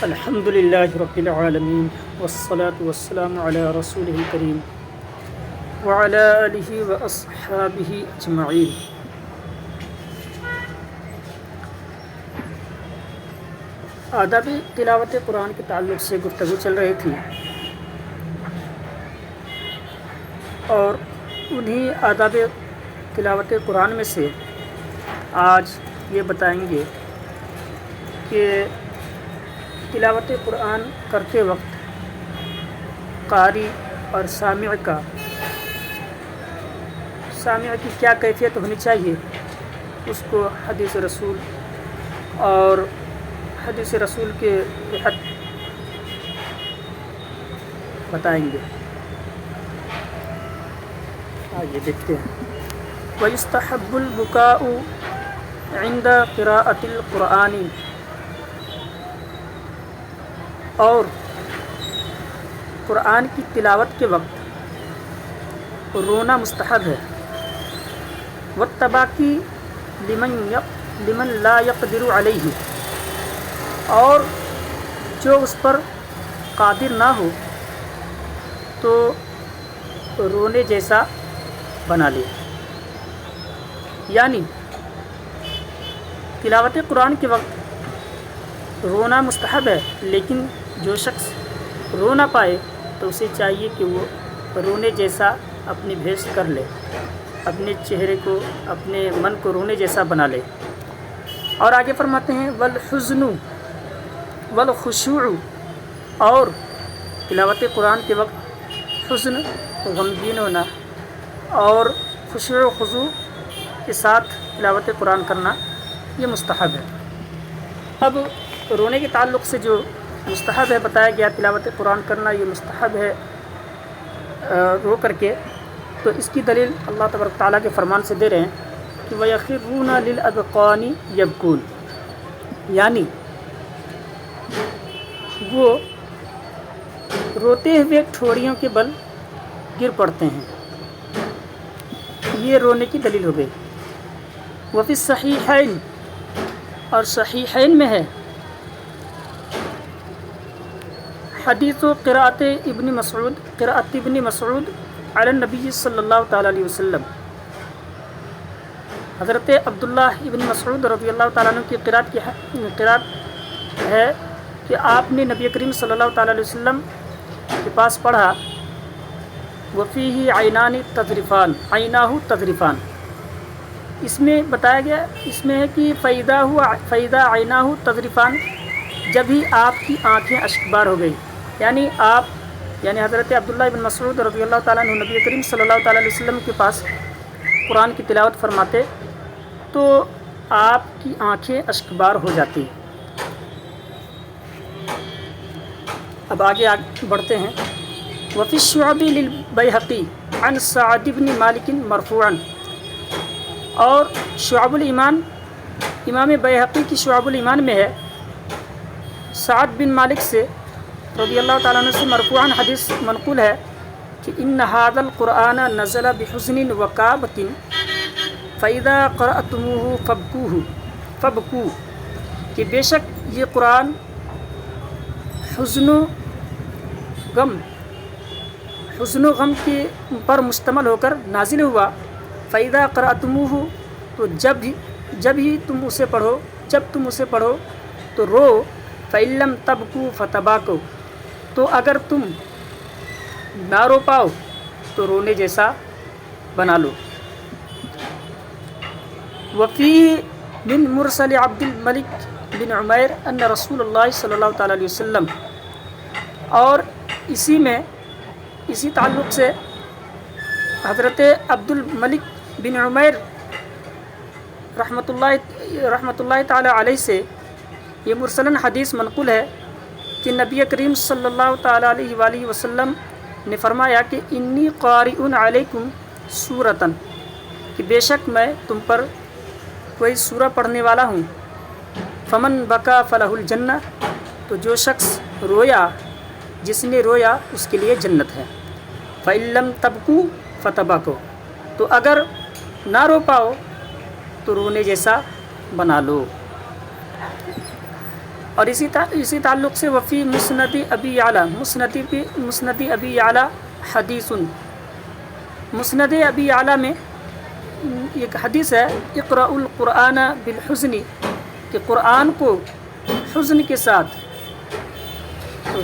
الحمد للہ رب العالمین والصلاة والسلام علی رسولہ الکریم وعلی آلہ واصحابہ اجمعین۔ آداب تلاوت قرآن کے تعلق سے گفتگو چل رہی تھی، اور انہی آداب تلاوت قرآن میں سے آج یہ بتائیں گے کہ تلاوت قرآن کرتے وقت قاری اور سامع کی کیا کیفیت ہونی چاہیے، اس کو حدیث رسول اور حدیث رسول کے تحت بتائیں گے۔ آئیے دیکھتے ہیں۔ وَيُسْتَحَبُّ الْبُكَاءُ عِنْدَ قِرَاءَةِ الْقُرْآنِ، اور قرآن کی تلاوت کے وقت رونا مستحب ہے۔ وَالتَّبَاكِي لِمَنْ لَا يَقْدِرُ عَلَيْهِ، اور جو اس پر قادر نہ ہو تو رونے جیسا بنا لے۔ یعنی تلاوت قرآن کے وقت رونا مستحب ہے، لیکن جو شخص رو نہ پائے تو اسے چاہیے کہ وہ رونے جیسا اپنی بھیس کر لے، اپنے چہرے کو، اپنے من کو رونے جیسا بنا لے۔ اور آگے فرماتے ہیں والحزن والخشوع، اور تلاوت قرآن کے وقت حزن غمگین ہونا اور خشوع و خضوع کے ساتھ تلاوت قرآن کرنا یہ مستحب ہے۔ اب رونے کے تعلق سے جو مستحب ہے بتایا گیا، تلاوت قرآن کرنا یہ مستحب ہے رو کر کے، تو اس کی دلیل اللہ تبارک تعالیٰ کے فرمان سے دے رہے ہیں کہ وَيَخِرُّونَ لِلْأَذْقَانِ يَبْكُونَ، یعنی وہ روتے ہوئے ٹھوڑیوں کے بل گر پڑتے ہیں، یہ رونے کی دلیل ہو گئی۔ وفی الصحیحین، اور صحیحین میں ہے حدیث قراءت ابن مسعود علی النبی صلی اللہ تعالیٰ علیہ وسلم، حضرت عبداللہ ابن مسعود رضی اللہ تعالیٰ عنہ کی قراءت ہے کہ آپ نے نبی کریم صلی اللہ تعالیٰ علیہ وسلم کے پاس پڑھا وفیہ عینان تذرفان، عیناہ تذرفان، اس میں بتایا گیا، اس میں ہے کہ فَإِذَا عَيْنَاهُ تَذْرِفَانِ، جب ہی آپ کی آنکھیں اشکبار ہو گئی، یعنی حضرت عبداللہ بن مسعود رضی اللہ تعالیٰ عنہ نبی کریم صلی اللہ تعالیٰ علیہ وسلم کے پاس قرآن کی تلاوت فرماتے تو آپ کی آنکھیں اشکبار ہو جاتی۔ اب آگے بڑھتے ہیں۔ وفی الشعب للبیہقی عن سعد بن مالک مرفوعا، اور شعب الایمان امام بیہقی کی شعب الایمان میں ہے سعد بن مالک سے رضی اللہ تعالیٰ عنہ سے مرفوعاً حدیث منقول ہے کہ ان ھذا القرآن نزل بحزن وکابۃ فاذا قرأتموہ فابکوا، کہ بے شک یہ قرآن حزن و غم کے پر مشتمل ہو کر نازل ہوا۔ فاذا قرأتموہ، تو جب تم اسے پڑھو تو رو۔ فإن لم تبکوا فتباکوا، تو اگر تم نہ رو پاؤ تو رونے جیسا بنا لو۔ وفی من مرسل عبد الملک بن عمیر ان رسول اللہ صلی اللہ تعالیٰ علیہ وسلم، اور اسی تعلق سے حضرت عبد الملک بن عمیر رحمۃ اللہ تعالیٰ علیہ سے یہ مرسلاً حدیث منقول ہے کہ نبی کریم صلی اللہ تعالیٰ علیہ وآلہ وسلم نے فرمایا کہ انی قارئ علیکم سورۃ، کہ بے شک میں تم پر کوئی سورہ پڑھنے والا ہوں۔ فمن بکا فلہ الجنہ، تو جو شخص رویا، جس نے رویا اس کے لیے جنت ہے۔ فإن لم تبکوا فتباکوا، تو اگر نہ رو پاؤ تو رونے جیسا بنا لو۔ اور اسی تعلق سے وفی مسند ابی اعلیٰ مسند ابی اعلیٰ حدیث، مسند ابی اعلیٰ میں ایک حدیث ہے اقرأ القرآن بالحزن، کہ قرآن کو حزن کے ساتھ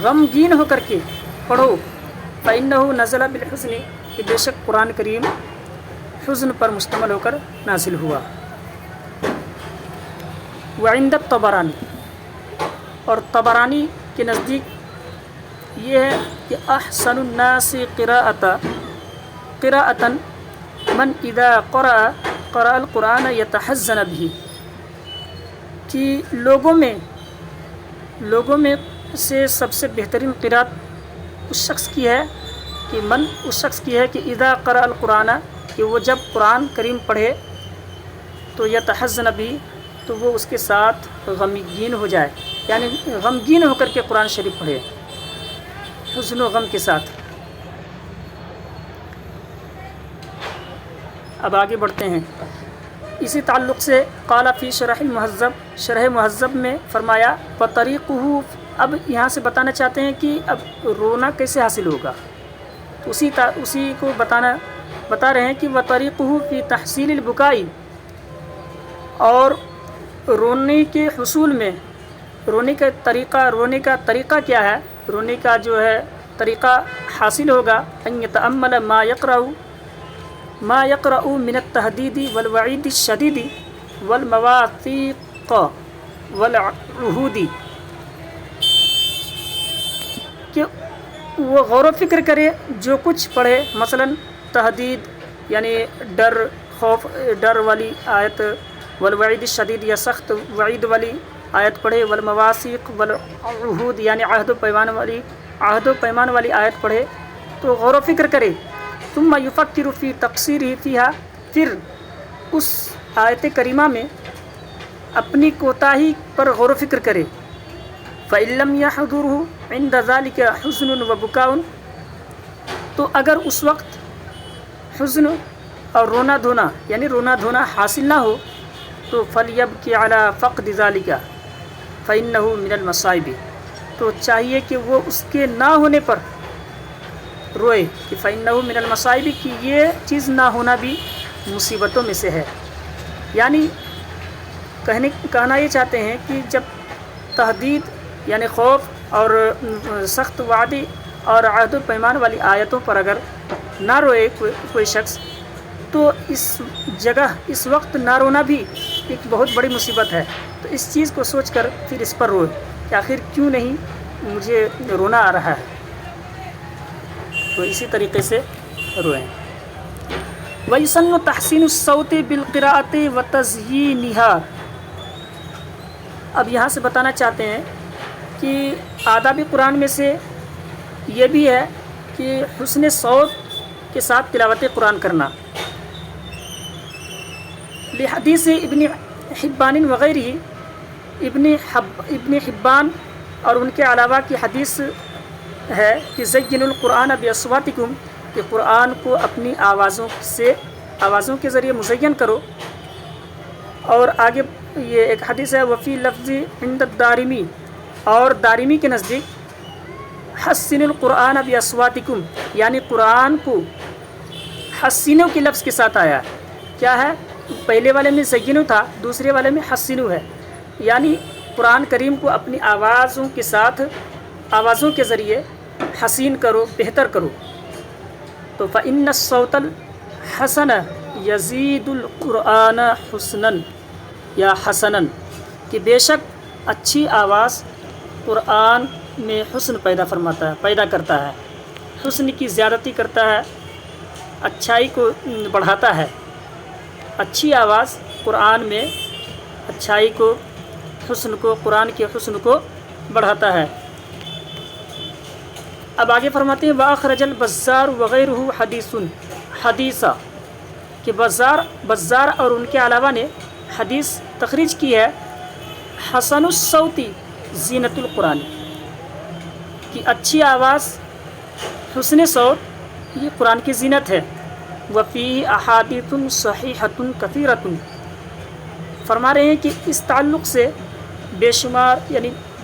غمگین ہو کر کے پڑھو، فإنه نزل بالحزن، کہ بے شک قرآن کریم حزن پر مشتمل ہو کر نازل ہوا۔ وعند الطبرانی، اور طبرانی کے نزدیک یہ ہے کہ احسن الناس قراءة من اذا قرأ القرآن يتحزن به، کہ لوگوں میں سے سب سے بہترین قرأت اس شخص کی ہے کہ اذا قرأ القرآن، کہ وہ جب قرآن کریم پڑھے تو یتحزن به، تو وہ اس کے ساتھ غمگین ہو جائے، یعنی غمگین ہو کر کے قرآن شریف پڑھے، حزن و غم کے ساتھ۔ اب آگے بڑھتے ہیں، اسی تعلق سے قال فی شرح مہذب میں فرمایا بطریقہ، اب یہاں سے بتانا چاہتے ہیں کہ اب رونا کیسے حاصل ہوگا، اسی کو بتا رہے ہیں کہ بطریقہ فی تحصیل البکائی، اور رونے کے حصول میں، رونے کا طریقہ کیا ہے، رونے کا جو ہے طریقہ حاصل ہوگا ان یتأمل ما یقرأ من التہدید والوعید الشدید والمواثیق والعہود، کہ وہ غور و فکر کرے جو کچھ پڑھے، مثلا تہدید یعنی ڈر والی آیت، والوعید الشدید یا سخت وعید والی آیت پڑھے، والمواثیق والعہود یعنی عہد و پیمان والی آیت پڑھے، تو غور و فکر کرے، ثم یفکر فی تقصیرہ فیہا، پھر اس آیت کریمہ میں اپنی کوتاہی پر غور و فکر کرے، فإن لم یحضرہ عند ذلک حزن وبکاء، تو اگر اس وقت حزن اور رونا دھونا حاصل نہ ہو تو فلیبکی علی فقد ذلک فإنہ من المصائب، تو چاہیے کہ وہ اس کے نہ ہونے پر روئے، کہ فإنہ من المصائب، کہ یہ چیز نہ ہونا بھی مصیبتوں میں سے ہے۔ یعنی کہنا یہ چاہتے ہیں کہ جب تہدید یعنی خوف اور سخت وعدے اور عہد و پیمان والی آیتوں پر اگر نہ روئے کوئی شخص، تو اس وقت نہ رونا بھی ایک بہت بڑی مصیبت ہے، تو اس چیز کو سوچ کر پھر اس پر روئے کہ آخر کیوں نہیں مجھے رونا آ رہا ہے، تو اسی طریقے سے روئیں۔ وَيُسَنُّ تَحْسِينُ الصَّوْتِ بِالْقِرَاءَةِ وَتَزْيِينِهَا، اب یہاں سے بتانا چاہتے ہیں کہ آداب قرآن میں سے یہ بھی ہے کہ حسن صوت کے ساتھ تلاوت قرآن کرنا، لحدیث ابن حبان وغیرہ، ابن حبان اور ان کے علاوہ کی حدیث ہے کہ زینوا القرآن باصواتکم، کہ قرآن کو اپنی آوازوں کے ذریعے مزین کرو، اور آگے یہ ایک حدیث ہے وفی لفظ عند الدارمی، اور دارمی کے نزدیک حسنوا القرآن باصواتکم، یعنی قرآن کو حسنوا کے لفظ کے ساتھ آیا ہے، کیا ہے پہلے والے میں زینوا تھا، دوسرے والے میں حسنوا ہے، یعنی قرآن کریم کو اپنی آوازوں کے ذریعے حسین کرو، بہتر کرو، تو فإن الصوت الحسن یزید القرآن حسنا یا حسنا، کہ بے شک اچھی آواز قرآن میں حسن پیدا کرتا ہے، حسن کی زیادتی کرتا ہے، اچھائی کو بڑھاتا ہے، اچھی آواز قرآن میں اچھائی کو، قرآن کے حسن کو بڑھاتا ہے۔ اب آگے فرماتے ہیں وَأَخْرَجَ الْبَزَّارُ وَغَيْرُهُ حدیثا، کہ بزار اور ان کے علاوہ نے حدیث تخریج کی ہے حسن الصوت زینت القرآن، کہ اچھی آواز، حسن صوت یہ قرآن کی زینت ہے، وَفِيهِ أَحَادِيثٌ صَحِيحَةٌ كَثِيرَةٌ، فرما رہے ہیں کہ اس تعلق سے بے شمار یعنی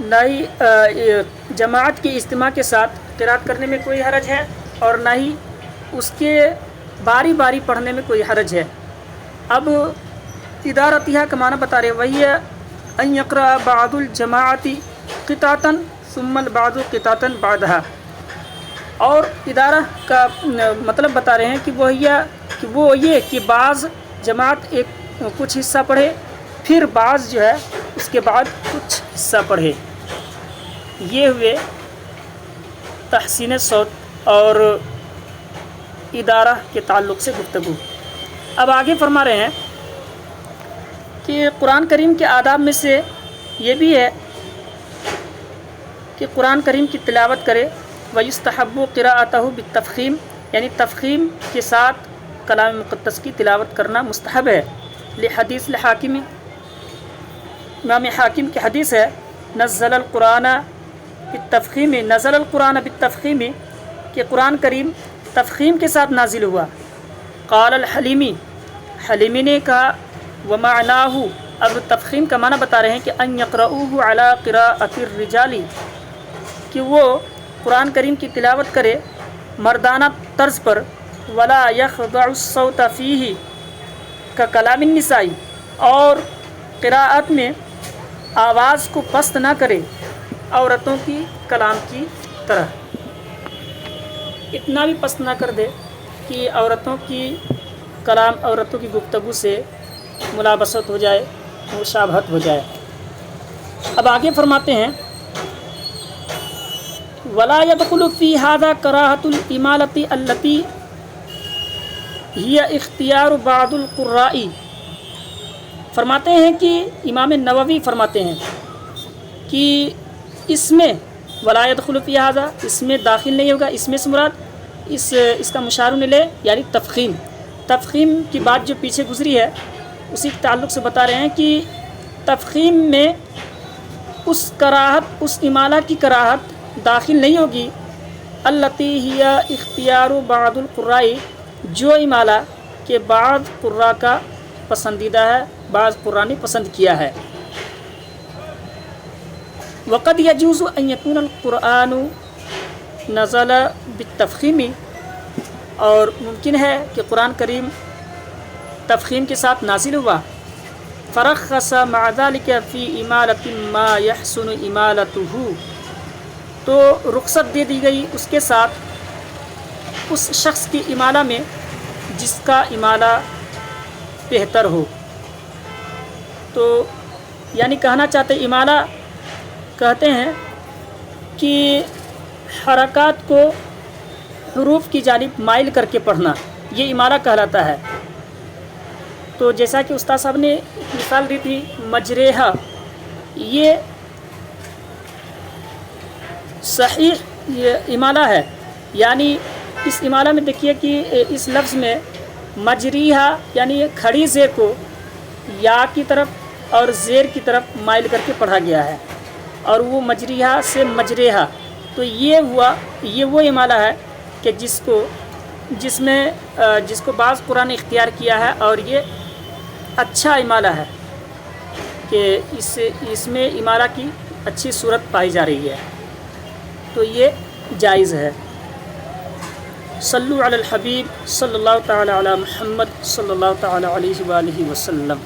نہ ہی جماعت کے اجتماع کے ساتھ قراءت کرنے میں کوئی حرج ہے، اور نہ ہی اس کے باری باری پڑھنے میں کوئی حرج ہے۔ اب ادارتها کا معنی بتا رہے، وہی ہے ان یقرأ بعض الجماعت قطعۃ ثم البعض قطعۃ بعدها، اور ادارہ کا مطلب بتا رہے ہیں کہ وہ یہ کہ بعض جماعت کچھ حصہ پڑھے، پھر بعض جو ہے اس کے بعد کچھ حصہ پڑھے۔ یہ ہوئے تحسین صوت اور ادارہ کے تعلق سے گفتگو۔ اب آگے فرما رہے ہیں کہ قرآن کریم کے آداب میں سے یہ بھی ہے کہ قرآن کریم کی تلاوت کرے، وَيُسْتَحَبُّ قِرَاءَتَهُ بِالتَّفْخِيمِ، یعنی تفخیم کے ساتھ کلام مقدس کی تلاوت کرنا مستحب ہے۔ لحدیث الحاکم، امام حاکم کی حدیث ہے، نزل القرآن بالتفخیم، کہ قرآن کریم تفخیم کے ساتھ نازل ہوا۔ قال الحلیمی، حلیمی نے کہا، ومعناہ، اب تفخیم کا معنی بتا رہے ہیں کہ ان یقرؤوہ علی قراءۃ الرجال، کہ وہ قرآن کریم کی تلاوت کرے مردانہ طرز پر، ولا یخضع الصوت فیہ ککلام النساء، اور قراءت میں آواز کو پست نہ کرے عورتوں کی کلام کی طرح، اتنا بھی پست نہ کر دے کہ عورتوں کی کلام، عورتوں کی گفتگو سے ملابست ہو جائے، مشابہت ہو جائے۔ اب آگے فرماتے ہیں، ولا يدخل في هذا كراهة الإمالة التي هي اختیار بعض القراء، فرماتے ہیں کہ امام نووی فرماتے ہیں کہ اس میں ولا يدخل في هذا، اس میں داخل نہیں ہوگا، اس میں سے مراد اس کا مشار لے یعنی تفخیم کی بات جو پیچھے گزری ہے اسی کے تعلق سے بتا رہے ہیں کہ تفخیم میں اس امالہ کی کراہت داخل نہیں ہوگی، التی ہی اختیار بعض القراء، جو امالہ کہ بعض قراء کا پسندیدہ ہے، بعض قراء نے پسند کیا ہے۔ وقد يجوز ان يكون القرآن نزل بالتفخیم، اور ممکن ہے کہ قرآن کریم تفخیم کے ساتھ نازل ہوا۔ فرخص مع ذلك في امالة ما يحسن امالته، تو رخصت دے دی گئی اس کے ساتھ اس شخص کی امالہ میں جس کا امالہ بہتر ہو۔ تو یعنی کہنا چاہتے امالہ کہتے ہیں کہ حرکات کو حروف کی جانب مائل کر کے پڑھنا، یہ امالہ کہلاتا ہے۔ تو جیسا کہ استاد صاحب نے مثال دی تھی مجریحہ، یہ صحیح یہ امالہ ہے، یعنی اس امالہ میں دیکھیے کہ اس لفظ میں مجریحہ یعنی کھڑی زیر کو یا کی طرف اور زیر کی طرف مائل کر کے پڑھا گیا ہے، اور وہ مجریحہ سے مجریحہ، تو یہ وہ امالہ ہے کہ جس کو بعض قرآن نے اختیار کیا ہے، اور یہ اچھا امالہ ہے کہ اس میں امالہ کی اچھی صورت پائی جا رہی ہے، تو یہ جائز ہے۔ صلو علی الحبیب صلی اللہ تعالی علی محمد صلی اللہ تعالی علیہ وآلہ وسلم۔